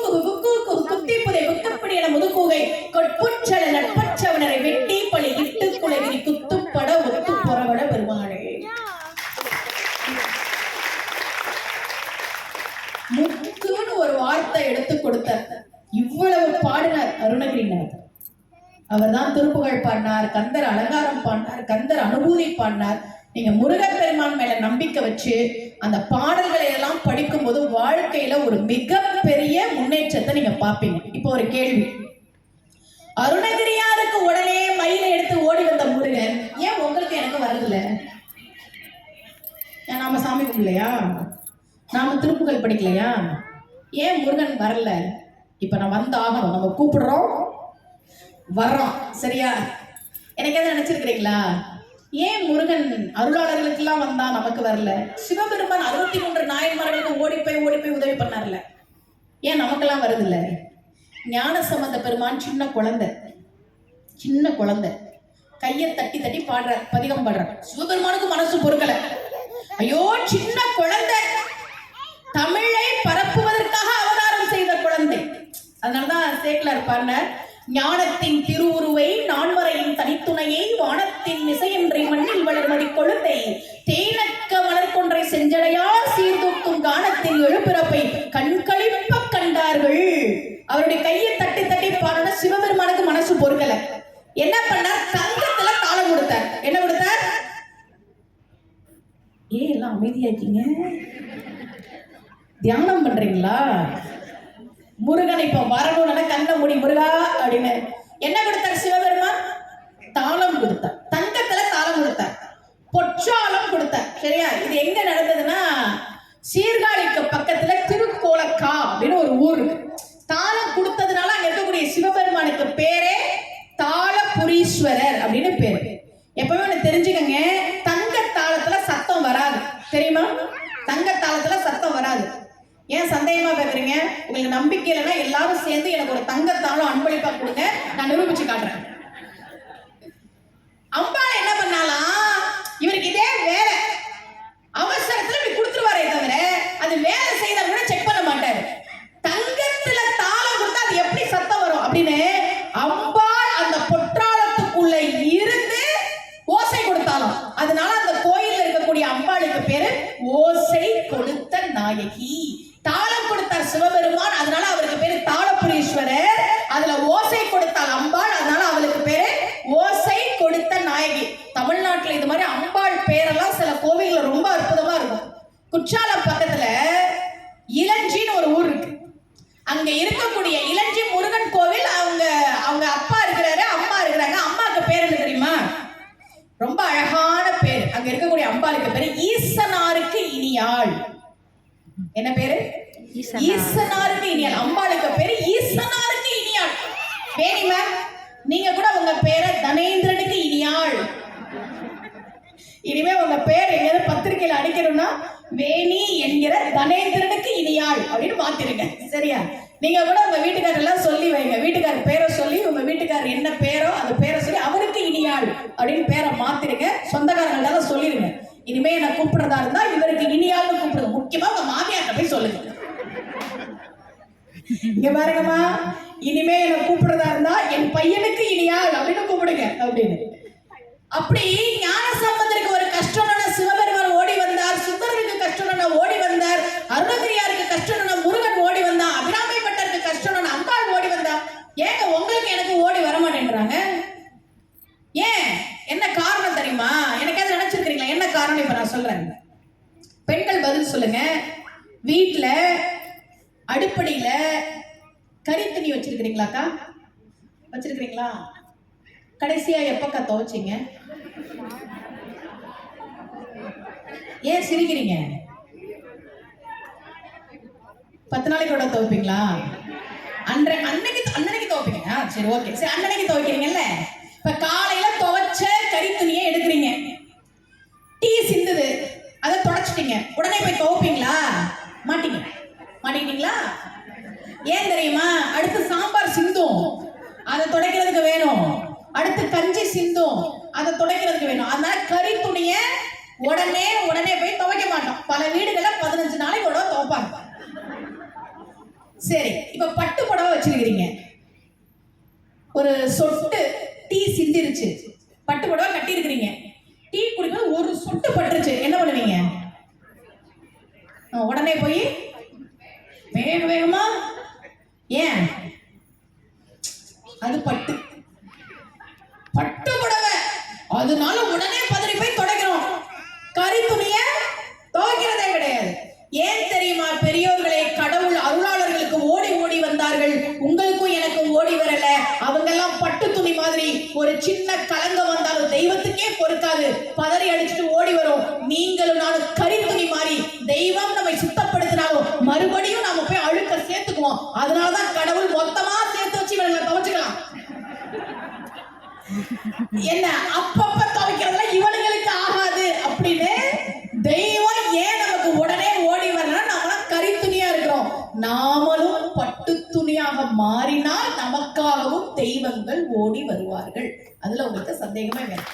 குத்திப்புதை புத்தப்படி என முதுகூகை கொட்புச்சல நட்பச்சவனரை வெட்டி பழி இட்டு குலகிரி குத்துப்பட ஒத்து புறவட பெருமாளே. முத்துன்னு ஒரு வார்த்தை எடுத்து கொடுத்தார். இவ்வளவு பாடினார் அருணகிரிநாதர். அவர் தான் திருப்புகழ் பாடினார், கந்தர் அலங்காரம் பாடினார், கந்தர் அனுபூதி பாடினார். நீங்க முருகப்பெருமான் மேல நம்பிக்கை வச்சு அந்த பாடல்களை எல்லாம் படிக்கும் போது வாழ்க்கையில ஒரு மிகப்பெரிய முன்னேற்றத்தை நீங்க பாப்பீங்க. இப்போ ஒரு கேள்வி. அருணகிரியாருக்கு உடனே மயிலை எடுத்து ஓடி வந்த முருகன் ஏன் உங்களுக்கு எனக்கு வரல? நாம சாமி கும்பிடலையா? நாம திருப்புகழ் படிக்கலையா? ஏன் முருகன் வரல? இப்ப நான் வந்தாகணும். நம்ம கூப்பிடுறோம், வர்றோம். சரியா? எனக்கு எதை நினைச்சிருக்கிறீங்களா? ஏன் முருகன் அருளாளர்களுக்கு எல்லாம் வந்தா நமக்கு வரல? சிவபெருமான் 63 நாயன்மார்களுக்கு ஓடி போய் உதவி பண்ணார்ல, ஏன் நமக்கெல்லாம் வருது இல்ல? ஞான சம்பந்த பெருமான் சின்ன குழந்தை கையை தட்டி தட்டி பாடுற, பதிகம் பாடுற. சிவபெருமானுக்கு மனசு பொறுக்கல. ஐயோ, சின்ன குழந்தை, தமிழை பரப்புவதற்காக அவதாரம் செய்த குழந்தை. அதனாலதான் சேக்கிலார் பாடினார், ஞானத்தின் திருவுருவை நான்மறையின் தனித்துணையை வானத்தின் இசையின்றி மண்ணில் வளர்மதி கொழுந்தை தேனக்க மலர்கொன்றை செஞ்சடையா சீர்தூக்கும் கானத்தின் எழுப்பிறப்பை கண்களிப்ப கண்டார்கள். அவருடைய கையை தட்டி தட்டி பாடின சிவபெருமானுக்கு மனசு பொறுக்கல. என்ன பண்ணார்? தங்கத்துல தாளம் கொடுத்தார். என்ன கொடுத்தார்? எல்லாம் அமைதியாக்கீங்க, தியானம் பண்றீங்களா? முருகன் இப்ப வரணும்னா கண்ண மூடி முருகா அப்படின்னு என்ன கொடுத்தார்? சிவபெருமான் தாளம் கொடுத்தார். தங்கத்துல தாளம் கொடுத்தார், பொற்றாளம் கொடுத்தார். சரியா? இது எங்க நடந்ததுன்னா சீர்காழிக்கு பக்கத்துல திருக்கோலக்கா அப்படின்னு ஒரு ஊர் இருக்கு. தாளம் கொடுத்ததுனால அங்க இருக்கக்கூடிய சிவபெருமானுக்கு பேரே தாளபுரீஸ்வரர் அப்படின்னு பேரு. எப்பவுமே ஒண்ணு தெரிஞ்சுக்கங்க, தங்க தாளத்துல சத்தம் வராது. தெரியுமா? தங்க தாளத்துல சத்தம் வராது. ஏன் சந்தேகமா பேசுறீங்க? உங்களுக்கு நம்பிக்கை இல்லைன்னா எல்லாரும் சேர்ந்து எனக்கு ஒரு தங்கத்தாலும் அன்பளிப்பா கொடுங்க, நான் நிரூபிச்சு காட்டுறேன். அம்பாள் என்ன பண்ணாலாம், இவருக்கு இதே வேலை, அவசரத்துல இப்படி கொடுத்துருவாரே தவிர அது வேலை செய்த கூட செக் பண்ண மாட்டாரு. தங்கத்துல தாளம் கொடுத்தா அது எப்படி சத்தம் வரும் அப்படின்னு அம்பாள் அந்த பொற்றாளத்துக்குள்ள தாளம் கொடுத்தார் சிவபெருமான், அதனால அவருக்கு பேரு தாளபுரீஸ்வரர். அதுல ஓசை கொடுத்தாள் அம்பாள், அதனால அவளுக்கு பேரு ஓசை கொடுத்த நாயகி. தமிழ்நாட்டுல இது மாதிரி அம்பாள் பேரெல்லாம் சில கோவில்ல ரொம்ப அற்புதமா இருக்கும். குற்றாலம் பக்கத்துல இளஞ்சின்னு ஒரு ஊர் இருக்கு. அங்க இருக்கக்கூடிய இளஞ்சி முருகன் கோவில், அவங்க அப்பா இருக்கிறாரு, அம்மா இருக்கிறாங்க. அம்மாவுக்கு பேர் என்ன தெரியுமா? ரொம்ப அழகான பேர். அங்க இருக்கக்கூடிய அம்பாளுக்கு பேரு ஈசனாருக்கு இனியாள். என்ன பேரு? ஈசனாருக்கு இனியாள். அம்பாளுக்கு பேரு ஈசனாருக்கு இனியாள். வேணிமா, நீங்க கூட உங்க பேரை தனேந்திரனுக்கு இனியாள். இனிமே உங்க பேர் எங்கேயாவது பத்திரிகையில அடிக்கணும்னா வேணி என்கிற தனேந்திரனுக்கு இனியாள் அப்படின்னு மாத்திருங்க. சரியா? நீங்க கூட உங்க வீட்டுக்காரர் எல்லாம் சொல்லி வைங்க. வீட்டுக்காரர் பேரை சொல்லி, உங்க வீட்டுக்காரர் என்ன பேரோ அந்த பேரை சொல்லி அவருக்கு இனியாள் அப்படின்னு பேரை மாத்திருங்க. சொந்தக்காரங்கள்ட்ட சொல்லிருங்க, இனிமே என்ன கூப்பிடுறதா இருந்தா இவருக்கு இனியாள்னு கூப்பிடுங்க. முக்கியமா உங்க மாமியார்ட்ட போய் சொல்லுங்க. இங்க பாருங்கம்மா, இனிமே என்ன கூப்பிடுறதா இருந்தா என் பையனுக்கு இனியாள் அப்படின்னு கூப்பிடுங்க அப்படின்னு. அப்படி ஞானசம்பந்தருக்கு ஒரு கஷ்டம்னா சிவபெருமான் ஓடி வந்தார், சுந்தரருக்கு கஷ்டம்னா ஓடி வந்தார், அருணகிரியாருக்கு கஷ்டம்னா முருகன் ஓடி வந்தான், அபிராமி பட்டருக்கு கஷ்டம்னா அம்பாள் ஓடி வந்தா. ஏங்க உங்களுக்கு எனக்கு ஓடி வர மாட்டேன்றாங்க? ஏன்? என்ன காரணம் தெரியுமா? எனக்கு எதை நினைச்சிருக்கீங்களா? என்ன காரணம் இப்ப நான் சொல்றேன். பெண்கள் பதில் சொல்லுங்க. வீட்டுல அடுப்படியில கறி துணி வச்சிருக்கிறீங்களாக்கா? வச்சிருக்கிறீங்களா? கடைசியா எப்பக்கா துவைச்சிங்க? ஏன் சிரிக்கிறீங்க? 10 நாளைக்கு கூட துவைப்பீங்களா? அன்னைக்கு துவைப்பீங்க. சரி, ஓகே. சரி, அன்னைக்கு துவைக்கிறீங்கல்ல. இப்ப காலையில துவைச்ச கறி துணியை எடுக்கிறீங்க, டீ சிந்துது, அதை தொடச்சிட்டீங்க. உடனே போய் துவைப்பீங்களா? மாட்டீங்களா? ஏன் தெரியுமா? அடுத்து சாம்பார் சிந்தும், அதை துடைக்கிறதுக்கு வேணும். அடுத்து கஞ்சி சிந்தும், அதை துடைக்கிறதுக்கு வேணும். அதனால கறி துணிய உடனே போய் துவைக்க மாட்டோம். பல வீடுகள்ல 15 நாளைக்கு கூட துவைப்பாங்க. சரி, இப்ப பட்டு புடவை வச்சிருக்கிறீங்க, ஒரு சொட்டு டீ சிந்திருச்சு, பட்டு புடவை கட்டி இருக்கிறீங்க, டீ குடிக்கும் ஒரு சொட்டு பட்டுருச்சு, என்ன பண்ணுவீங்க? உடனே போய் வேகமா. ஏன்? அது பட்டு புடவை, அதனால உடனே பதறி போய் துடைக்கிறோம். கறி துணிய துவைக்கிறதே கிடையாது. ஏன் தெரியுமா? பெரியோர்களே, கடவுள் அருளாளர்களுக்கு ஓடி வந்தார்கள், உங்களுக்கும் எனக்கும் ஓடி வரல. அவங்க எல்லாம் பட்டு துணி மாதிரி, ஒரு சின்ன கலங்கம் வந்தாலும் தெய்வத்துக்கே பொறுக்காது, பதறி அடிச்சுட்டு ஓடி வரும். நீங்களும் நானும் கறி துணி மாதிரி, தெய்வம் நம்மை சுத்தப்படுத்தினாலும் மறுபடியும் நாம போய் அழுக்க சேர்த்துக்குவோம். அதனாலதான் கடவுள் மொத்தமா சேர்த்து வச்சு இவங்களை துவைச்சுக்கலாம். என்ன அப்பப்ப துவைக்கிறதுல இவனுங்களுக்கு ஆகாது அப்படின்னு தெய்வம் ஏன் நமக்கு உடனே ஓடி வரல? நம்மளாம் கறி துணியா இருக்கிறோம். நாமளும் பட்டு துணியாக மாறினால் நமக்காகவும் தெய்வங்கள் ஓடி வருவார்கள். அதுல உங்களுக்கு சந்தேகமே வேணும்.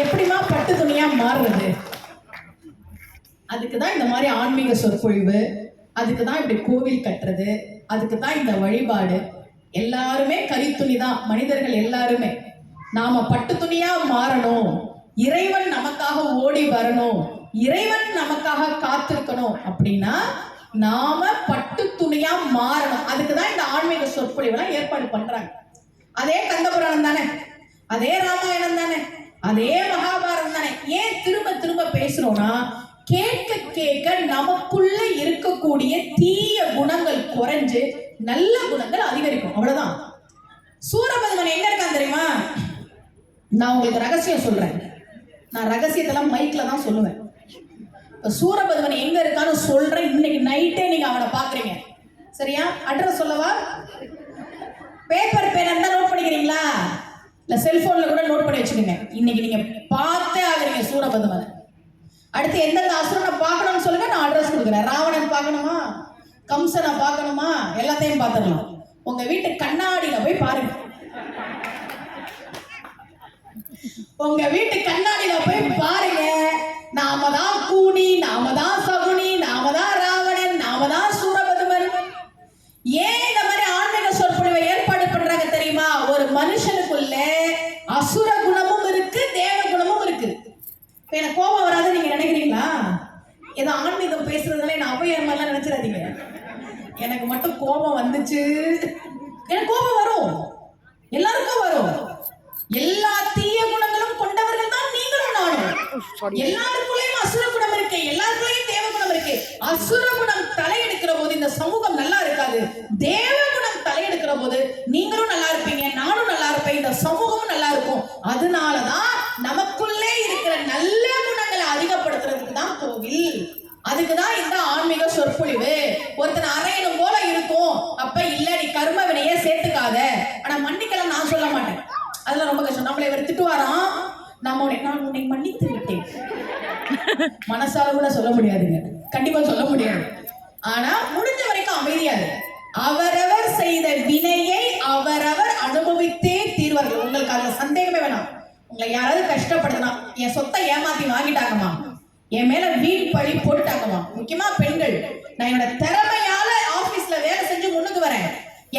எப்படிமா பட்டு துணியா மாறுறது? அதுக்குதான் இந்த மாதிரி ஆன்மீக சொற்பொழிவு, அதுக்குதான் இப்படி கோவில் கட்டுறது, அதுக்குதான் இந்த வழிபாடு. எல்லாருமே கறி துணி தான், மனிதர்கள் எல்லாருமே. நாம பட்டு துணியா மாறணும், இறைவன் நமக்காக ஓடி வரணும், இறைவன் நமக்காக காத்திருக்கணும் அப்படின்னா நாம பட்டு துணியா மாறணும். அதுக்குதான் இந்த ஆன்மீக சொற்பொழிவுலாம் ஏற்பாடு பண்றாங்க. அதே கந்தபுராணம் தானே, அதே ராமாயணம் தானே, அதே மகாபாரதம் தானே. ஏன் திரும்ப பேசுறோம்னா, கேட்க நமக்குள்ள இருக்கக்கூடிய தீய குணங்கள் குறைஞ்சு நல்ல குணங்கள் அதிகரிக்கும். அவ்வளவுதான். சூரபத்மன் எங்க இருக்கான் தெரியுமா? நான் உங்களுக்கு ரகசியம் சொல்றேன். நான் ரகசியத்தெல்லாம் மைக்ல தான் சொல்லுவேன். சூரபத்மன் எங்க இருக்கான்னு சொல்றேன். இன்னைக்கு நைட்டே நீங்க அவனை பாக்குறீங்க. சரியா? அட்ரஸ் சொல்லவா? பேப்பர் பேன் இருந்தா நோட் பண்ணிக்கிறீங்களா? இல்ல செல்போன்ல கூட நோட் பண்ணி வச்சுக்கோங்க. இன்னைக்கு நீங்க பார்த்தே ஆகுறீங்க சூரபத்மன். அடுத்து எந்தெந்த அசுரனை பார்க்கணும்னு சொல்லுங்க, நான் அட்ரஸ் கொடுக்குறேன். ராவணன் பார்க்கணுமா, கம்சனை பார்க்கணுமா, எல்லாத்தையும் பார்த்துடலாம். உங்க வீட்டு கண்ணாடியில போய் பாருங்க. உங்க வீட்டு கண்ணாடியில போய் பாருங்க. நாம தான் கூனி, நாம தான் சகுனி, நாம தான் ராவணன், நாம தான் சூரபத்மன். ஏன் இந்த மாதிரி ஆன்மீக சொற்பொழிவை ஏற்பாடு பண்றாங்க தெரியுமா? ஒரு மனுஷனுக்குள்ள அசுர குணமும் இருக்கு, தேவ குணமும் இருக்கு. எனக்கு கோபம் வராது நீங்க நினைக்கிறீங்களா? ஏதோ ஆன்மீகம் பேசுறதுனால நினைச்சிடாதீங்க. எனக்கு மட்டும் கோபம் வந்துச்சு, எனக்கு கோபம் வரும், எல்லாருக்கும் வரும். எல்லா தீய குணங்களும் கொண்டவர்கள் தான் நீங்களும் நானும். எல்லாருக்குள்ளேயும் அசுர குணம் இருக்கு, எல்லாருக்குள்ளேயும் தேவ குணம் இருக்கு. அசுர குணம் தலையெடுக்கிற போது இந்த சமூகம் நல்லா இருக்காது. தேவ குணம் தலையெடுக்கிற போது நீங்களும் நல்லா இருப்பீங்க, நானும் நல்லா இருப்பேன், இந்த சமூகமும் நல்லா இருக்கும். அதனாலதான் நமக்குள்ளே இருக்கிற நல்ல குணங்களை அதிகப்படுத்துறதுக்கு தான் கோவில். அதுக்குதான் இந்த ஆன்மீக சொற்பொழிவு. ஒருத்தன் அறையணும் போல இருக்கும், அப்ப இல்ல நீ கர்ம வினையே சேர்த்துக்காத. ஆனா மன்னிக்கலாம் நான் சொல்ல மாட்டேன், அதெல்லாம் ரொம்ப கஷ்டம். நம்மளை இவர் திட்டுவாராம், நான் உன்னை மன்னித்து விட்டேன், மனசால கூட சொல்ல முடியாதுங்க, கண்டிப்பா சொல்ல முடியாது. ஆனா முடிஞ்ச வரைக்கும் அமைதியாது. அவரவர் செய்த வினையை அவரவர் அனுபவித்தே தீர்வார்கள். உங்களுக்கு அதுல சந்தேகமே வேணாம். உங்களை யாராவது கஷ்டப்படுத்தினா, என் சொத்தை ஏமாத்தி வாங்கிட்டாங்கம்மா, என் மேல வீண் பழி போட்டுட்டாங்கம்மா, முக்கியமா பெண்கள், நான் என்னோட திறமையால ஆபீஸ்ல வேலை செஞ்சு முன்னுக்கு வரேன்,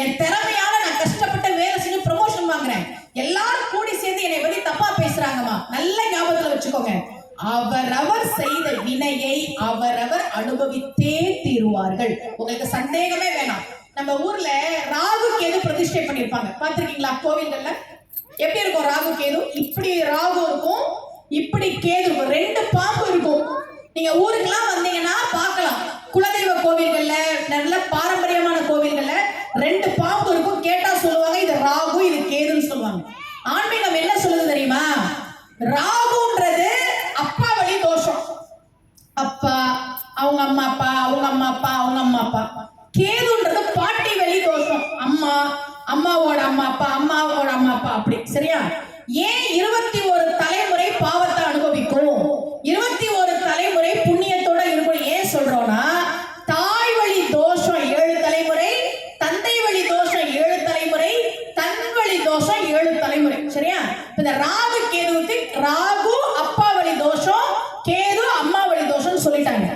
என் திறமையால நான் கஷ்டப்பட்ட வேலை செஞ்சு ப்ரமோஷன் வாங்குறேன், எல்லாரும் கூடி சேர்ந்து என்னை பத்தி தப்பா பேசுறாங்கம்மா, நல்ல ஞாபகத்துல வச்சுக்கோங்க, அவரவர் செய்த வினையை அவரவர் அனுபவித்தே தீருவார்கள். உங்களுக்கு சந்தேகமே வேணாம். நம்ம ஊர்ல ராகு கேது பிரதிஷ்டை பண்ணிருப்பாங்க, பாத்திருக்கீங்களா? கோவில்கள்ல எப்படி இருக்கும் ராகு கேது? இப்படி ராகு இருக்கும், இப்படி கேது இருக்கும், ரெண்டு பாம்பு இருக்கும். நீங்க ஊருக்குலாம் வந்தீங்கன்னா பார்க்கலாம். குலதெய்வ கோவில்கள்ல, நல்ல பாரம்பரியமான கோவில்கள்ல ரெண்டு பாம்பு இருக்கும். கேட்டா சொல்லுவாங்க இது ராகு, இது கேதுன்னு சொல்லுவாங்க. ஆன்மீகம் என்ன சொல்லுது தெரியுமா? ராகுன்றது அப்பா வழி தோஷம், அப்பா, அவங்க அம்மா அப்பா, அவங்க அம்மா அப்பா, அவங்க அம்மா அப்பா. கேதுன்றது பாட்டி வழி தோஷம், அம்மா, அம்மாவோட அம்மா அப்பா, அம்மாவோட அம்மா அப்பா, அப்படி. சரியா? ஏன் 21 தலைமுறை பாவத்தை அனுபவிக்கும், 21 தலைமுறை புண்ணியத்தோட இருக்கும்? ஏன் சொல்றோம்னா, தாய் வழி தோஷம் 7 தலைமுறை, தந்தை வழி தோஷம் 7 தலைமுறை, தன் வழி தோஷம் 7 தலைமுறை. சரியா? இந்த ராகு கேதுவுக்கு ராகு அப்பா வழி தோஷம், கேது அம்மா வழி தோஷம் சொல்லிட்டாங்க.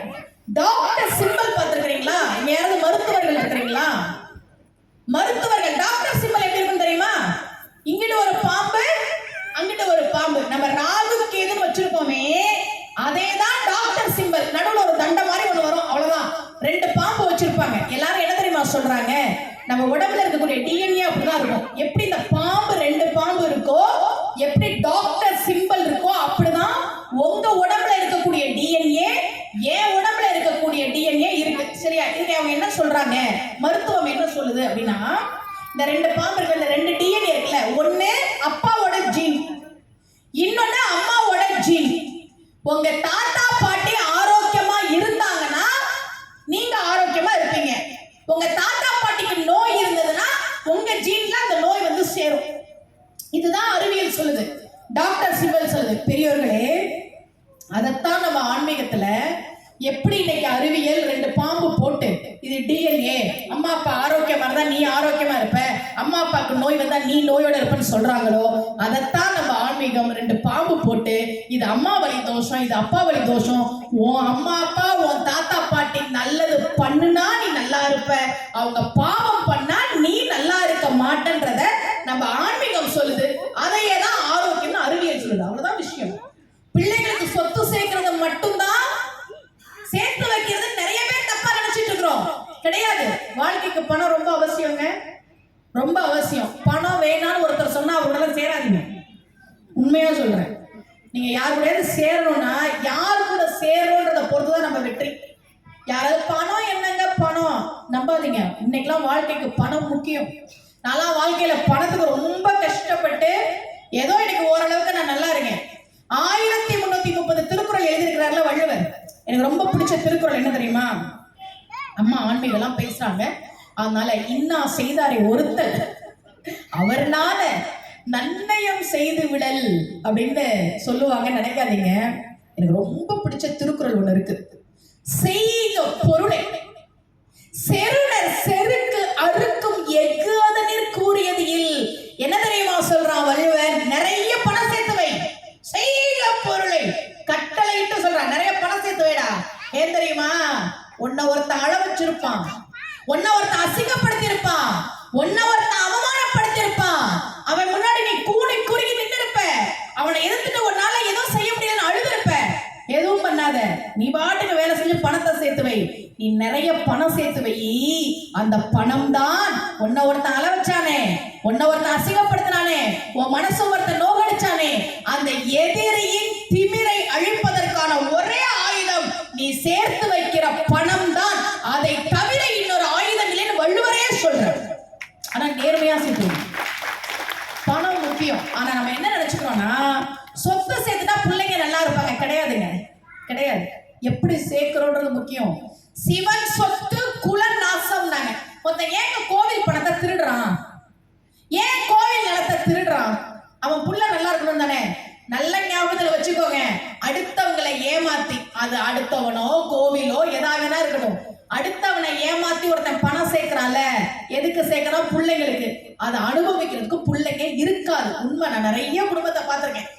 டாக்டர் சிம்பல் பார்த்திருக்கீங்களா? யாராவது மருத்துவர்கள் இருக்கிறீங்களா? மருத்துவர்கள் டாக்டர் சிம்பல் எப்படி இருக்கும் தெரியுமா? இங்கிட்ட ஒரு பாம்பு, அங்கிட்ட ஒரு பாம்பு. நம்ம ராகு கேதுன்னு வச்சிருக்கோமே, அதேதான் டாக்டர் சிம்பல். நடுவுல ஒரு தண்டை மாதிரி ஒண்ணு வரும், அவ்வளவுதான். ரெண்டு பாம்பு வச்சிருப்பாங்க. எல்லாரும் என்ன தெரியுமா சொல்றாங்க? நம்ம உடம்புல இருக்கக்கூடிய டிஎன்ஏ அப்படிதான் இருக்கும். எப்படி இந்த பாம்பு, ரெண்டு பாம்பு இருக்கோ, எப்படி டாக்டர் சிம்பல் இருக்கோ, அப்படிதான் உங்க உடம்புல இருக்கக்கூடிய டிஎன்ஏ, என் உடம்புல இருக்கக்கூடிய டிஎன்ஏ இருக்கு. சரியா? இதுக்கு அவங்க என்ன சொல்றாங்க, மருத்துவம் என்ன சொல்லுது அப்படின்னா, இந்த ரெண்டு பாம்பு இருக்கு, இந்த ரெண்டு டிஎன்ஏ இருக்குல்ல, ஒண்ணு அப்பாவோட ஜீன், இன்னொன்னு அம்மாவோட ஜீன். உங்க தாத்தா பாட்டி ஆரோக்கியமா இருந்தாங்கன்னா நீங்க ஆரோக்கியமா இருப்பீங்க. உங்க தாத்தா பாட்டிக்கு நோய் இருந்ததுன்னா உங்க ஜீன்ல அந்த நோய் வந்து சேரும். இதுதான் அறிவியல் சொல்லுது, டாக்டர் சிம்பல் சொல்லுது. பெரியோர்களே, அதைத்தான் நம்ம ஆன்மீகத்துல எப்படி இன்னைக்கு அறிவியல் ரெண்டு பாம்பு போட்டு, இது டிஎன்ஏ, அம்மா அப்பா ஆரோக்கியமா இருந்தா நீ ஆரோக்கியமா இருப்ப, அம்மா அப்பாவுக்கு நோய் வந்தா நீ நோயோட இருப்பன்னு சொல்றாங்களோ, அதைத்தான் நம்ம ஆன்மீகம் ரெண்டு பாம்பு போட்டு, இது அம்மா வழி தோஷம், இது அப்பா வழி தோஷம், உன் அம்மா அப்பா உன் தாத்தா பாட்டி நல்லது பண்ணுனா நீ நல்லா இருப்ப, அவங்க பாவம் பண்ணா நீ நல்லா இருக்க மாட்டேன்றத நம்ம ஆன்மீகம் சொல்லுது. அதையே தான் ஆரோக்கியம்னு அறிவியல் சொல்லுது. அவ்வளவுதான் விஷயம். பிள்ளைகளுக்கு சொத்து சேர்க்கறது மட்டும்தான் சேர்த்து வைக்கிறது நிறைய பேர் தப்பா நினைச்சிட்டு இருக்கிறோம். கிடையாது. வாழ்க்கைக்கு பணம் ரொம்ப அவசியங்க, ரொம்ப அவசியம். பணம் வேணான்னு ஒருத்தர் சொன்னா அவரோட சேராதீங்க. உண்மையா சொல்றேன். நீங்க யாரு கூட சேரணும்னா, யாரு கூட சேரணும்ன்றத பொறுத்துதான் நம்ம வெற்றி. யாராவது பணம் என்னங்க பணம் நம்பாதீங்க. இன்னைக்கெல்லாம் வாழ்க்கைக்கு பணம் முக்கியம். நான் வாழ்க்கையில பணத்துக்கு ரொம்ப கஷ்டப்பட்டு ஏதோ இன்னைக்கு ஓரளவுக்கு நான் நல்லா இருக்கேன். 1330 திருக்குறள் எழுதியிருக்கிறார்ல வள்ளுவர். எனக்கு ரொம்ப பிடிச்ச திருக்குறள் என்ன தெரியுமா? அம்மா ஆன்மீகம் எல்லாம் பேசுறாங்க, அதனால இன்னா செய்தாரை ஒருத்தல் அவர்னால நன்னயம் செய்து விடல் அப்படின்னு சொல்லுவாங்க. நினைக்காதீங்க. எனக்கு ரொம்ப பிடிச்ச திருக்குறள் ஒண்ணு இருக்கு. செய்க பொருளை செருணர் செருக்கு அறுக்கும் எஃகு அதனிற் கூறியது இல். என்ன தெரியுமா சொல்றான் வள்ளுவர்? நிறைய பணம் சேர்த்து வை, செய்க பொருளை கட்டளையிட்டு சொல்றான். நிறைய பணம் சேர்த்து வைடா. ஏன் தெரியுமா? உன்னை ஒருத்த அழ வச்சிருப்பான், உன்னை ஒருத்த அசிங்கப்படுத்தி இருப்பான், உன்னை ஒருத்த அவமானப்படுத்தி இருப்பான். அவன் முன்னாடி நீ கூணி குறுகி நின்று இருப்ப, அவனை எதிர்த்துட்டு உன்னால எதுவும் செய்ய முடியலன்னு அழுது இருப்ப. எதுவும் பண்ணாத, நீ பாட்டுக்கு வேலை செஞ்சு பணத்தை சேர்த்து வை. நீ நிறைய பணம் சேர்த்து வை, அந்த பணம் தான் உன்னை ஒருத்தன் அள வச்சானே, உன்னை ஒருத்தன் அசிங்கப்படுத்தினானே, உன் மனசு ஒருத்தன் நோகடிச்சானே, அந்த எதிரியின் திமிரை அழிப்பதற்கான ஒரே ஆயுதம் நீ சேர்த்து வைக்கிற பணம் தான். அதை தவிர இன்னொரு ஆயுதம் இல்லைன்னு வள்ளுவரே சொல்ற. ஆனா நேர்மையா சேர்த்து பணம் முக்கியம். ஆனா நம்ம என்ன நினைச்சுக்கிறோம்னா சொத்து சேர்த்துட்டா பிள்ளைங்க நல்லா இருப்பாங்க. கிடையாதுங்க, கிடையாது. எப்படி சேர்க்கிறோன்றது முக்கியம். சிவன் சொத்து குல நாசம். ஒருத்தன் ஏங்க கோவில் பணத்தை திருடுறான், ஏன் கோவில் நிலத்தை திருடுறான்? அவன் புள்ள நல்லா இருக்கணும் தானே. நல்ல ஞாபகத்துல வச்சுக்கோங்க, அடுத்தவங்களை ஏமாத்தி, அது அடுத்தவனோ கோவிலோ எதாவதுனா இருக்கட்டும், அடுத்தவனை ஏமாத்தி ஒருத்தன் பணம் சேர்க்கிறான்ல, எதுக்கு சேர்க்கிறான்? பிள்ளைங்களுக்கு. அதை அனுபவிக்கிறதுக்கு பிள்ளைங்க இருக்காது. உண்மை. நான் நிறைய குடும்பத்தை பார்த்திருக்கேன்.